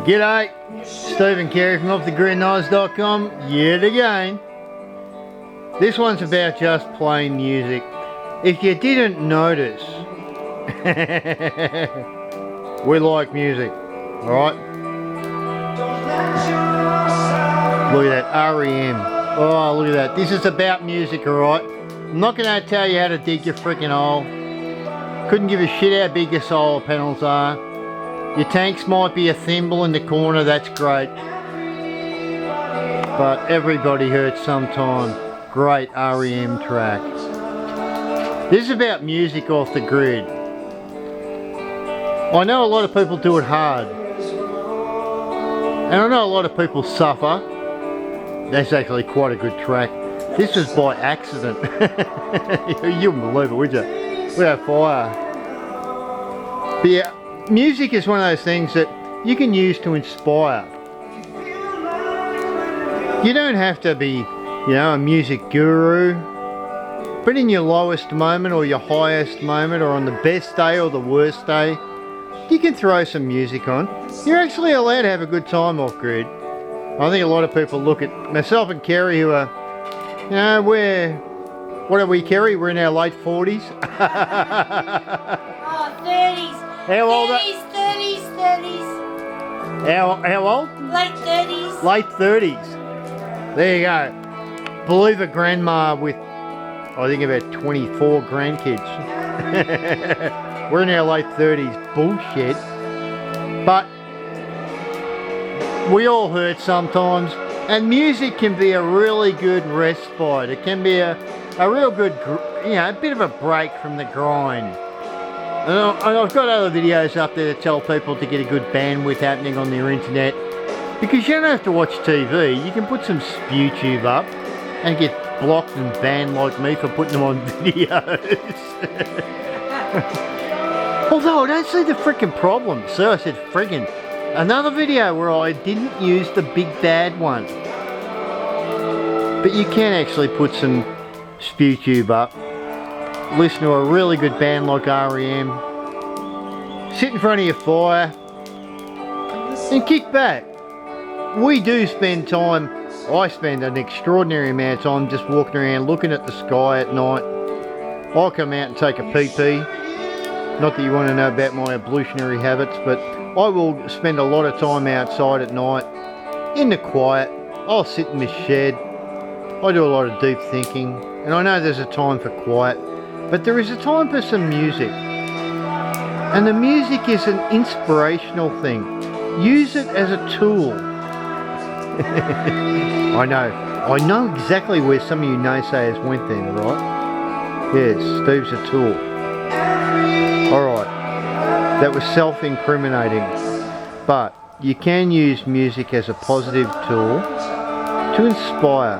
G'day, Stephen Carey from OffTheGridKnives.com yet again. This one's about just plain music. If you didn't notice, we like music, alright? Look at that, REM. Oh, look at that. This is about music, alright? I'm not going to tell you how to dig your freaking hole. Couldn't give a shit how big your solar panels are. Your tanks might be a thimble in the corner, that's great. But everybody hurts sometime. Great REM track. This is about music off the grid. I know a lot of people do it hard. And I know a lot of people suffer. That's actually quite a good track. This was by accident. You wouldn't believe it, would you? Without fire. But yeah. Music is one of those things that you can use to inspire. You don't have to be, a music guru, but in your lowest moment or your highest moment or on the best day or the worst day, you can throw some music on. You're actually allowed to have a good time off grid. I think a lot of people look at myself and Kerry who are, what are we, Kerry? We're in our late 40s. Oh, 30s. How old? 30s. How old? Late 30s. Late 30s. There you go. Believe a grandma with, I think about 24 grandkids. We're in our late 30s. Bullshit. But we all hurt sometimes. And music can be a really good respite. It can be a real good, a bit of a break from the grind. And I've got other videos up there to tell people to get a good bandwidth happening on their internet. Because you don't have to watch TV. You can put some SpewTube up and get blocked and banned like me for putting them on videos. Although I don't see the freaking problem. So I said friggin'. Another video where I didn't use the big bad one. But you can actually put some SpewTube up. Listen to a really good band like REM. Sit in front of your fire. And kick back. We do spend time, I spend an extraordinary amount of time just walking around looking at the sky at night. I'll come out and take a pee-pee. Not that you want to know about my ablutionary habits, but I will spend a lot of time outside at night, in the quiet. I'll sit in my shed. I do a lot of deep thinking, and I know there's a time for quiet, but there is a time for some music. And the music is an inspirational thing. Use it as a tool. I know exactly where some of you naysayers went then, right? Yes, Steve's a tool. Alright, that was self-incriminating. But you can use music as a positive tool to inspire.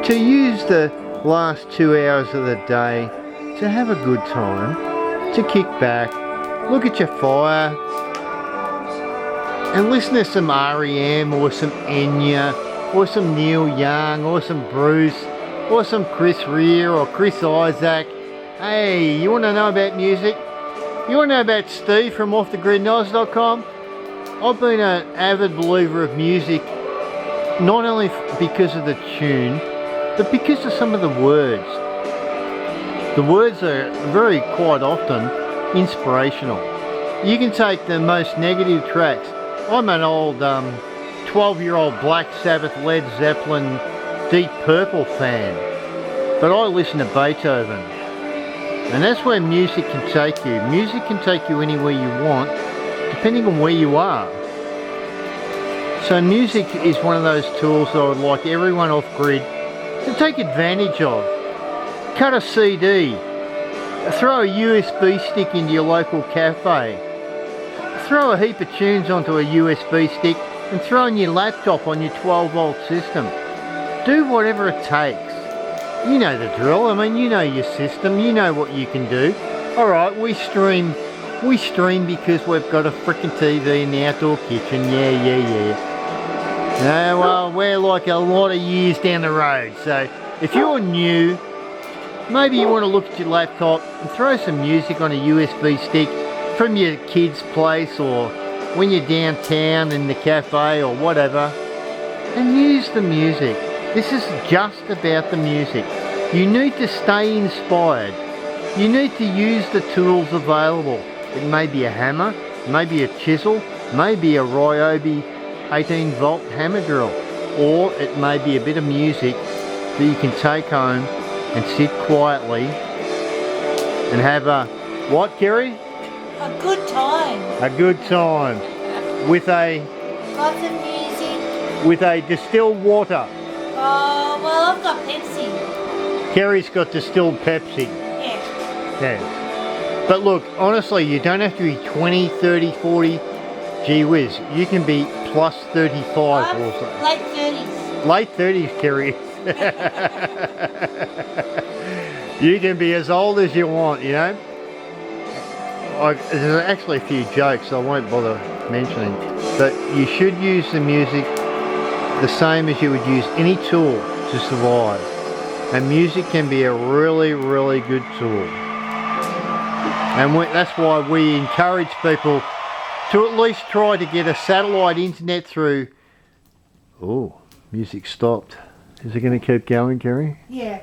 To use the last 2 hours of the day to have a good time, to kick back, look at your fire, and listen to some REM or some Enya or some Neil Young or some Bruce or some Chris Rea or Chris Isaac. Hey, you want to know about music? You want to know about Steve from OffTheGridKnives.com? I've been an avid believer of music, not only because of the tune, but because of some of the words. The words are very quite often inspirational. You can take the most negative tracks. I'm an old 12-year-old Black Sabbath, Led Zeppelin, Deep Purple fan. But I listen to Beethoven. And that's where music can take you. Music can take you anywhere you want, depending on where you are. So music is one of those tools that I would like everyone off grid to take advantage of. Cut a CD. Throw a USB stick into your local cafe. Throw a heap of tunes onto a USB stick and throw in your laptop on your 12-volt system. Do whatever it takes. You know the drill. I mean, you know your system. You know what you can do. Alright, we stream because we've got a freaking TV in the outdoor kitchen. Yeah. Well, we're like a lot of years down the road. So, if you're new, maybe you want to look at your laptop and throw some music on a USB stick from your kid's place or when you're downtown in the cafe or whatever, and use the music. This is just about the music. You need to stay inspired. You need to use the tools available. It may be a hammer, maybe a chisel, maybe a Ryobi 18 volt hammer drill, or it may be a bit of music that you can take home and sit quietly and have a, what, Kerry? A good time. A good time with a Lots of music. with a distilled water. Oh, well, I've got Pepsi. Kerry's got distilled Pepsi. Yeah. Yes. But look, honestly, you don't have to be 20, 30, 40. Gee whiz, you can be plus 35 I'm also. late 30s. Late 30s, Kerry. You can be as old as you want, you know. There's actually a few jokes I won't bother mentioning, but you should use the music the same as you would use any tool to survive. And music can be a really, really good tool. And that's why we encourage people to at least try to get a satellite internet through. Oh, music stopped. Is it going to keep going, Kerry? Yeah.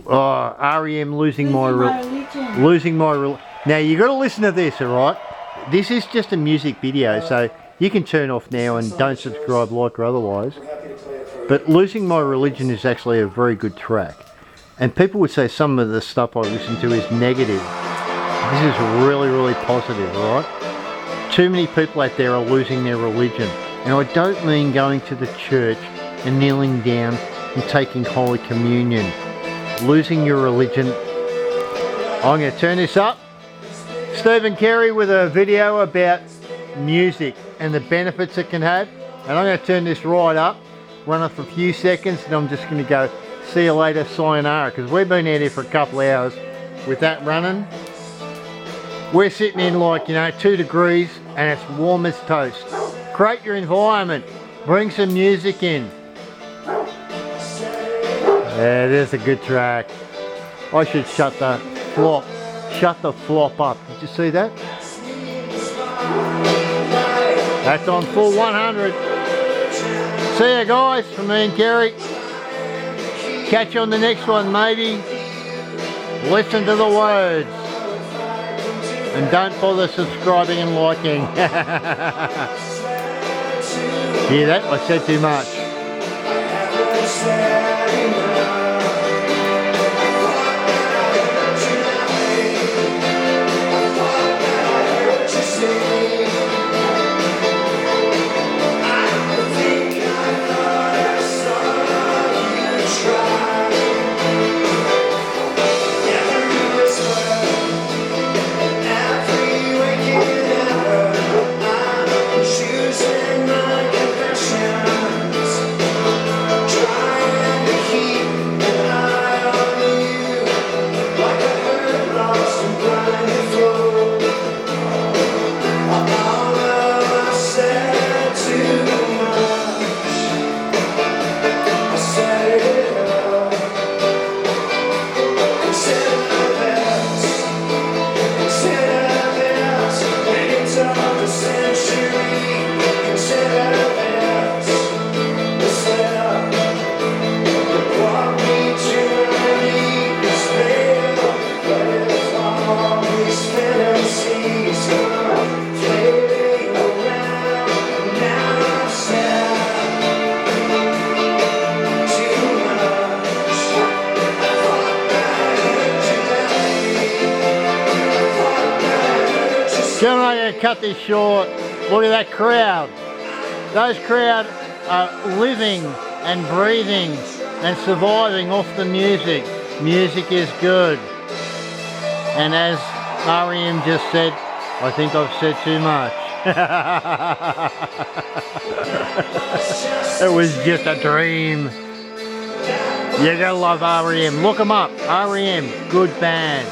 Oh, REM losing my religion. losing my. Now you got to listen to this, all right? This is just a music video, so you can turn off now and don't subscribe, like or otherwise. But Losing My Religion is actually a very good track, and people would say some of the stuff I listen to is negative. This is really, really positive, all right? Too many people out there are losing their religion, and I don't mean going to the church and kneeling down and taking Holy Communion. Losing your religion. I'm going to turn this up. Stephen Carey with a video about music and the benefits it can have. And I'm going to turn this right up, run it for a few seconds, and I'm just going to go, see you later, sayonara, because we've been out here for a couple of hours with that running. We're sitting in like, 2 degrees and it's warm as toast. Create your environment. Bring some music in. Yeah, there's a good track. I should shut the flop up. Did you see that? That's on full 100. See ya guys, from me and Kerry. Catch you on the next one, maybe. Listen to the words. And don't bother subscribing and liking. Hear that? I said too much. Gentlemen, I'm going to cut this short. Look at that crowd. Those crowd are living and breathing and surviving off the music. Music is good. And as REM just said, I think I've said too much. It was just a dream. You're going to love REM. Look them up. REM, good band.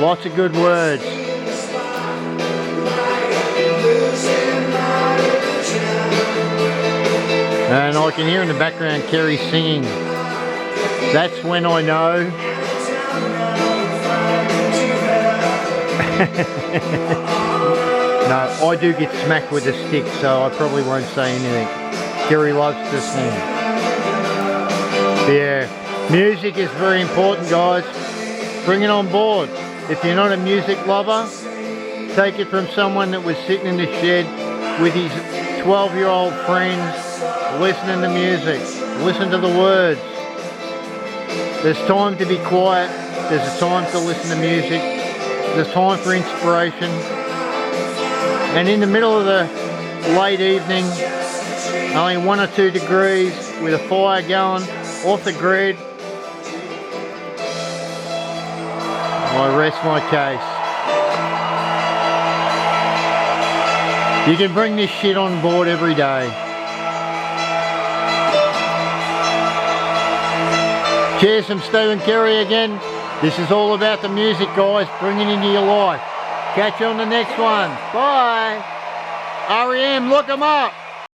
Lots of good words. And I can hear in the background Kerry singing. That's when I know. No, I do get smacked with a stick, so I probably won't say anything. Gary loves to sing. Yeah, music is very important, guys. Bring it on board. If you're not a music lover, take it from someone that was sitting in the shed with his 12-year-old friends, listening to music. Listen to the words. There's time to be quiet. There's a time to listen to music. There's time for inspiration. And in the middle of the late evening, only 1 or 2 degrees with a fire going off the grid, I rest my case. You can bring this shit on board every day. Cheers from Stephen Carey again. This is all about the music, guys. Bring it into your life. Catch you on the next one. Bye. REM, look 'em up.